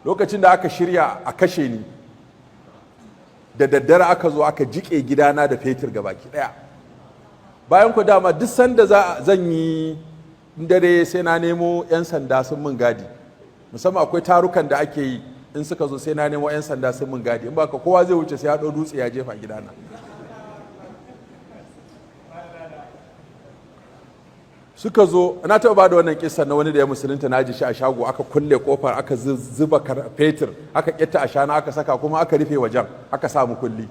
lokacin da aka shirya a kashe ni da daddare aka zo aka jike gidana da fetur gabaki daya. Bayan ku dama duk sanda zan yi dare sai na nemo 'yan sanda sun mun gadi, musamman akwai tarukan da ake yi in suka zo sai na nemo 'yan sanda sun mun gadi, in ba ka kowa zai wuce sai ya ɗau dutse ya jefa gidana. Suka zo, na taɓa ba da wannan kissa na wani da ya musulunta, na ji shi a shago aka kulle kofar aka zuba fetur aka ƙetta ashana aka saka kuma aka rufe wajen aka samu kulli,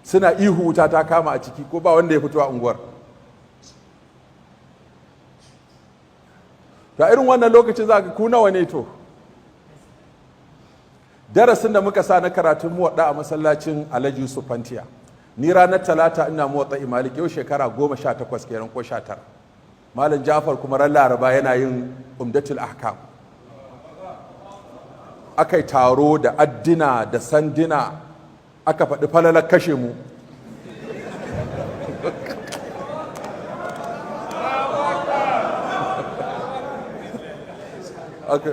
suna ihu wuta ta kama a ciki ko ba wanda ya fito a unguwar. ta irin wannan lokacin za ka ku nawa ne to darasin da muka sa na karatun muwadda a masallacin Alhaji Yusuf Fantiya, ni ranar talata ina muwadda imalik, yau shekara 18 kenan ko 19. Malam Jafar kuma ran Laraba yana yin umdatul ahkam. Aka yi taro da addina da sandina, aka faɗi falalar kashe mu.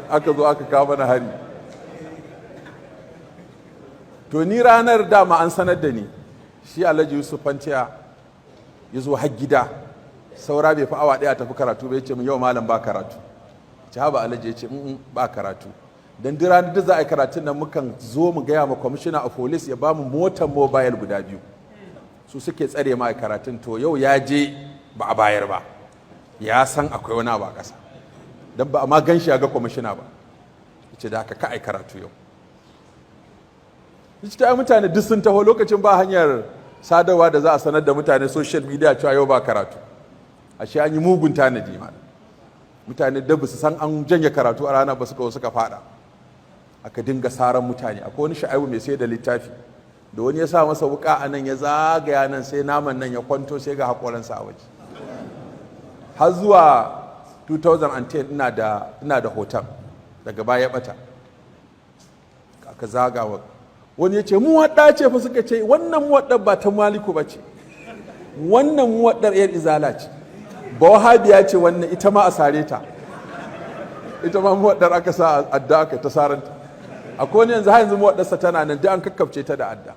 aka zo aka kawo mana hari. To ni ranar dama an sanar da ni, shi Alhaji Yusuf Fantiya ya zo har gida, saura bai fi awa ɗaya tafi karatu bai ce min yau malam ba karatu. ci haba Alhaji ya ce ba karatu. Dan duk ranar da za a yi karatun nan mukan zo mu gaya ma kwamishina a police ya ba mu motar mobile guda 2 su suke tsare ma karatun. To yau ya je ba a bayar ba, ya san akwai wani abu a ƙasa, don ba a ma gan shi ya ga kwamishina ba. Ya ce da haka ka ai karatu yau. Ta mutane duk sun taho, lokacin ba hanyar sadarwa da za a sanar da mutane social media cewa yau ba karatu. Ashe an yi mugun tanadi ma. Mutane da ba su san an janye karatu a rana ba suka fada. Aka dinga saran mutane. Akwai wani Sha'ibu mai sai da littafi, da wani ya sa masa wuka a nan ya zagaya nan sai naman nan ya kwanto sai ga haƙoransa a waje. Har zuwa 2010 ina da hoton, daga baya ya bata. Aka zagawa wani ya ce muwaɗa ce fa, suka ce wannan muwaɗar ba ta Maliku ba ce, wannan muwaɗar yar izala ce, ba wahabiya ce wannan, ita ma a sare ta, ita ma muwaɗar aka sa adda aka ta saranta. Akwai wani yanzu har yanzu muwaɗarsa tana nan, duk an kakkafce ta da adda.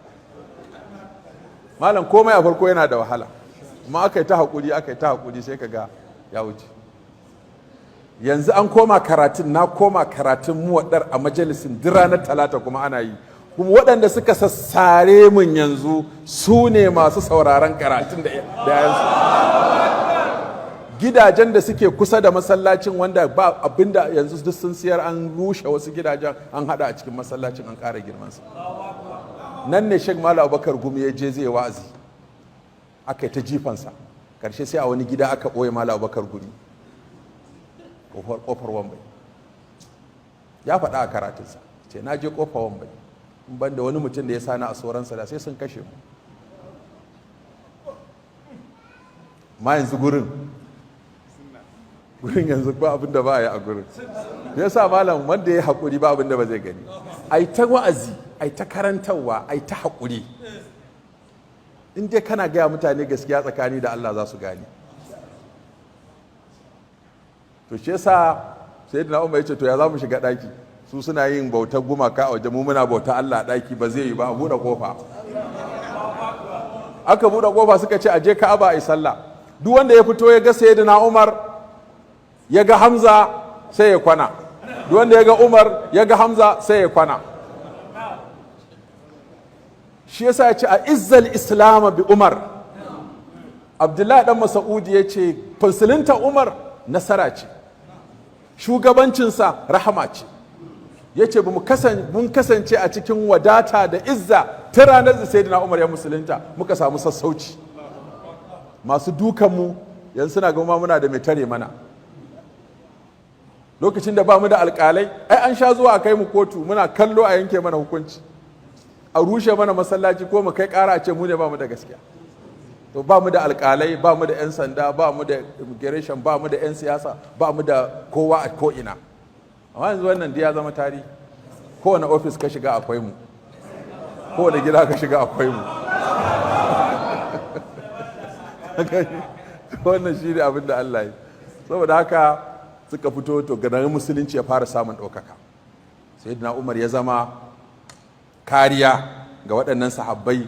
Malam komai a farko yana da wahala, amma aka yi ta haƙuri sai ka ga ya wuce. Yanzu an koma karatun, na koma karatun muwaɗar a majalisin duk ranar talata kuma ana yi, kuma waɗanda suka sassare mun yanzu su ne masu sauraron karatun da yayansu. Gidajen da suke kusa da masallacin wanda ba abinda yanzu duk sun siyar, an rushe wasu gidajen an hada a cikin masallacin an ƙara girmansa. Nan ne Sheikh Malam Abubakar Gumi ya je zai wa'azi, aka yi ta jifansa, ƙarshe sai a wani gida aka ɓoye Malam Abubakar Gumi ƙofar Wambai. Ya faɗa a karatunsa, ce na je ƙofar Wambai, ban da wani mutum da ya sani a sauransa da sai sun kashe mu. Ma yanzu gurin yanzu ba abin da ba a yi a gurin. Ya sa malam wanda ya haƙuri ba abin da ba zai gani. Ai ta wa'azi, ai ta karantarwa, ai ta haƙuri. In dai kana gaya mutane gaskiya tsakani da Allah za su gane. To shi yasa sayyidina Umar ya ce to ya za mu shiga ɗaki. Su suna yin bautar gumaka a waje, mu muna bauta Allah a ɗaki, ba zai yi ba, a buɗe ƙofa. Aka buɗe ƙofa suka ce a je Ka'aba a yi sallah. Duk wanda ya fito ya ga sayyidina Umar, ya ga Hamza sai ya kwana. Duk wanda ya ga Umar ya ga Hamza sai ya kwana. Shi yasa ya ce a izzal islam bi Umar. Abdullahi dan Mas'ud ya ce musulunta Umar nasara ce, shugabancinsa rahama ce. Ya ce mun kasance a cikin wadata da izza ta ranar da sayyidina Umar ya musulunta, muka samu sassauci. Masu dukanmu yanzu suna gama muna da mai tare mana. Lokacin da ba mu da alƙalai, ai an sha zuwa a kai mu kotu, muna kallo a yanke mana hukunci, a rushe mana masallaci ko mu kai ƙara a ce mu ne ba mu da gaskiya. To ba mu da alƙalai, ba mu da 'yan sanda, ba mu da immigration, ba mu da 'yan siyasa, ba mu da kowa a ko'ina. Amma yanzu wannan da ya zama tarihi. Kowane ofis ka shiga akwai mu, kowane gida ka shiga akwai mu. Wannan shi ne abin da Allah yi. Saboda haka suka fito to ganin musulunci ya fara samun ɗaukaka. Sayyidina Umar ya zama kariya ga waɗannan sahabbai